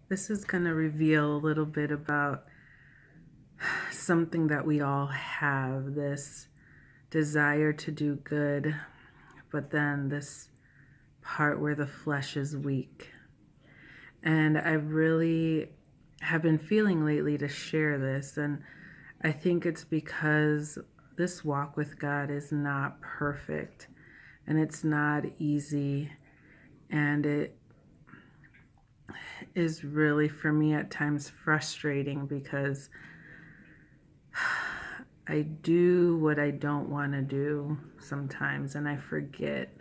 This is going to reveal a little bit about something that we all have, this desire to do good, but then this part where the flesh is weak. And I really have been feeling lately to share this. And I think it's because this walk with God is not perfect and it's not easy. And it is really, for me, at times frustrating because I do what I don't want to do sometimes, and I forget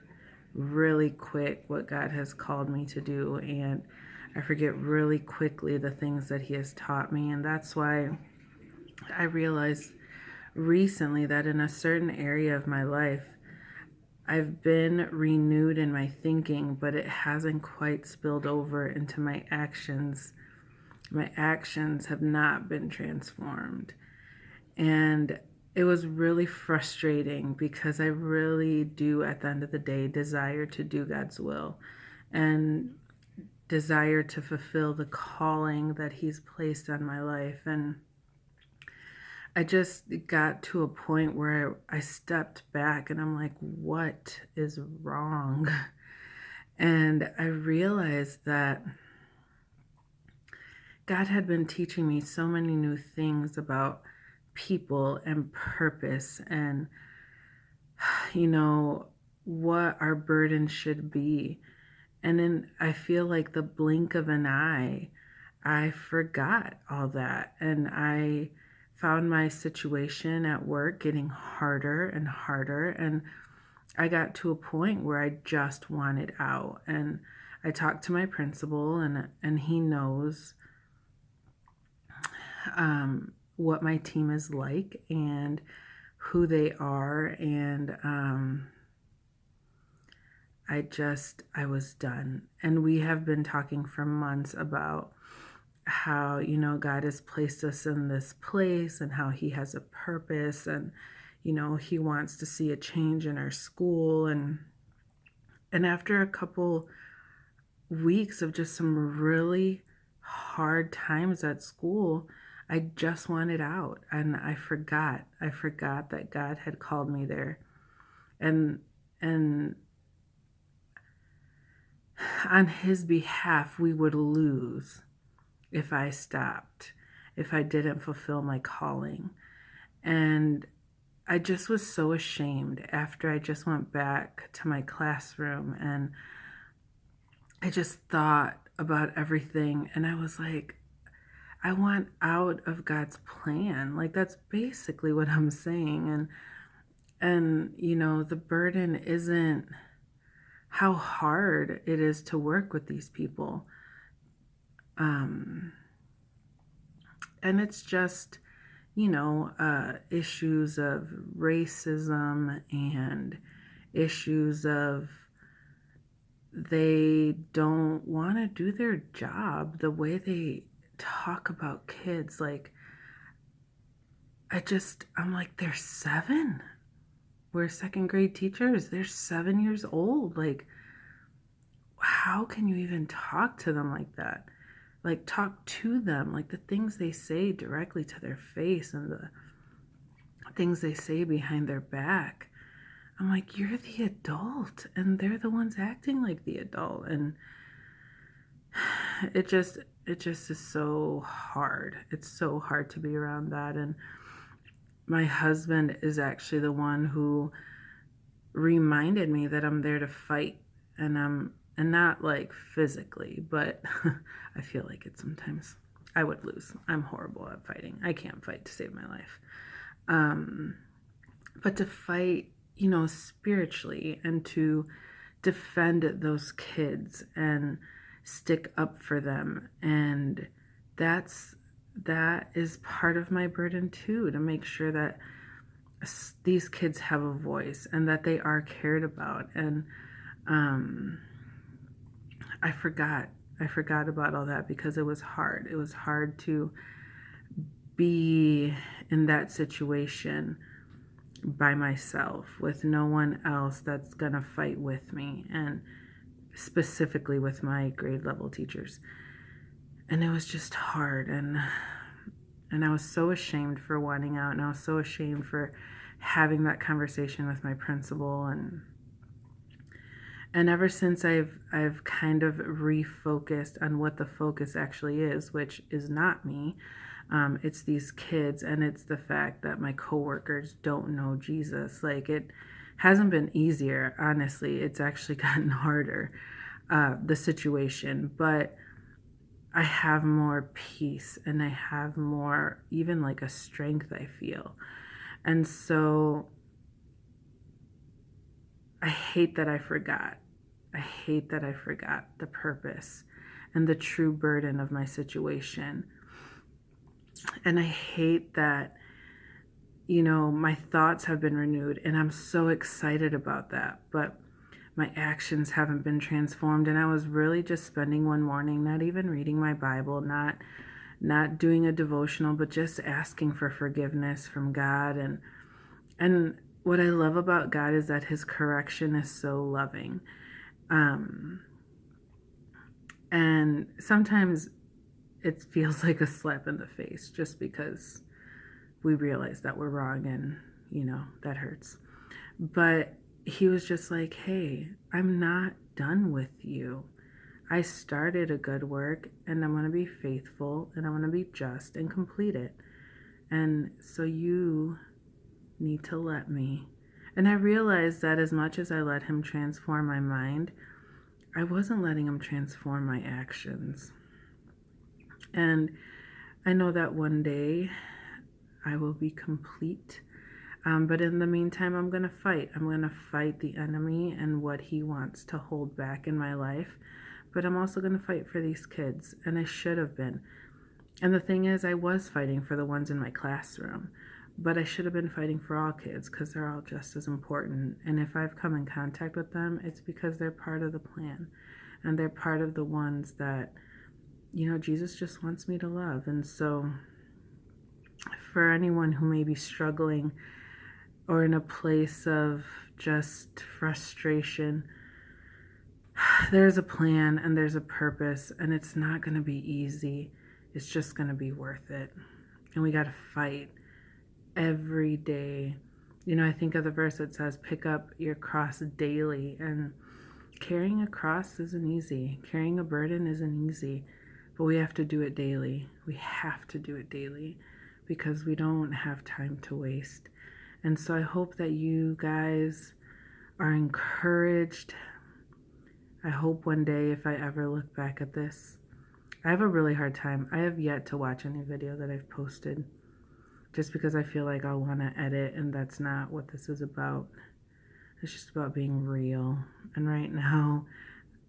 really quick what God has called me to do, and I forget really quickly the things that He has taught me. And that's why I realized recently that in a certain area of my life, I've been renewed in my thinking, but it hasn't quite spilled over into my actions. My actions have not been transformed. And it was really frustrating because I really do, at the end of the day, desire to do God's will and desire to fulfill the calling that He's placed on my life. And I just got to a point where I stepped back and I'm like, what is wrong? And I realized that God had been teaching me so many new things about people and purpose and, what our burden should be. And then I feel like the blink of an eye, I forgot all that. And I found my situation at work getting harder and harder. And I got to a point where I just wanted out. And I talked to my principal, and he knows what my team is like and who they are. And I was done. And we have been talking for months about how, God has placed us in this place and how He has a purpose, and, He wants to see a change in our school. And after a couple weeks of just some really hard times at school, I just wanted out, and I forgot. I forgot that God had called me there. And on His behalf, we would lose if I stopped, if I didn't fulfill my calling. And I just was so ashamed after I just went back to my classroom, and I just thought about everything, and I was like, I want out of God's plan. Like, that's basically what I'm saying. And the burden isn't how hard it is to work with these people. And it's just, issues of racism and issues of they don't want to do their job, the way they talk about kids. Like, I'm like, they're 7. We're second grade teachers. They're 7 years old. Like, how can you even talk to them like that? Like, talk to them, like the things they say directly to their face and the things they say behind their back. I'm like, you're the adult and they're the ones acting like the adult. And it just is so hard. It's so hard to be around that. And my husband is actually the one who reminded me that I'm there to fight, and not like physically, but I feel like it sometimes. I would lose. I'm horrible at fighting. I can't fight to save my life. But to fight, spiritually, and to defend those kids and stick up for them. And that is part of my burden too, to make sure that these kids have a voice and that they are cared about. And I forgot about all that because it was hard. It was hard to be in that situation by myself with no one else that's gonna fight with me, and specifically with my grade level teachers. And it was just hard, and I was so ashamed for wanting out, and I was so ashamed for having that conversation with my principal, and ever since I've kind of refocused on what the focus actually is, which is not me. It's these kids, and it's the fact that my coworkers don't know Jesus. Like, it hasn't been easier, honestly. It's actually gotten harder, the situation. But I have more peace, and I have more, even like a strength, I feel. And so I hate that I forgot. I hate that I forgot the purpose and the true burden of my situation. And I hate that, my thoughts have been renewed, and I'm so excited about that. But my actions haven't been transformed. And I was really just spending one morning, not even reading my Bible, not doing a devotional, but just asking for forgiveness from God. And what I love about God is that his correction is so loving. And sometimes it feels like a slap in the face, just because we realize that we're wrong, and that hurts. But he was just like, hey, I'm not done with you. I started a good work, and I'm going to be faithful, and I'm going to be just and complete it. And so you need to let me. And I realized that as much as I let him transform my mind, I wasn't letting him transform my actions. And I know that one day I will be complete. But in the meantime, I'm going to fight. I'm going to fight the enemy and what he wants to hold back in my life. But I'm also going to fight for these kids. And I should have been. And the thing is, I was fighting for the ones in my classroom. But I should have been fighting for all kids, because they're all just as important. And if I've come in contact with them, it's because they're part of the plan. And they're part of the ones that, Jesus just wants me to love. And so for anyone who may be struggling or in a place of just frustration, there's a plan and there's a purpose, and it's not going to be easy. It's just going to be worth it. And we got to fight every day. I think of the verse that says, pick up your cross daily. And carrying a cross isn't easy. Carrying a burden isn't easy. But we have to do it daily. We have to do it daily, because we don't have time to waste. And so I hope that you guys are encouraged. I hope one day, if I ever look back at this, I have a really hard time. I have yet to watch any video that I've posted, just because I feel like I'll want to edit, and that's not what this is about. It's just about being real. And right now,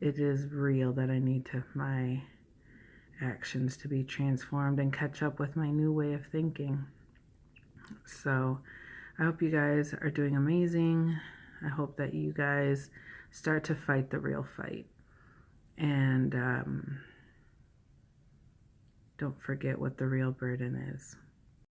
it is real that I need my actions to be transformed and catch up with my new way of thinking. So I hope you guys are doing amazing. I hope that you guys start to fight the real fight. And don't forget what the real burden is.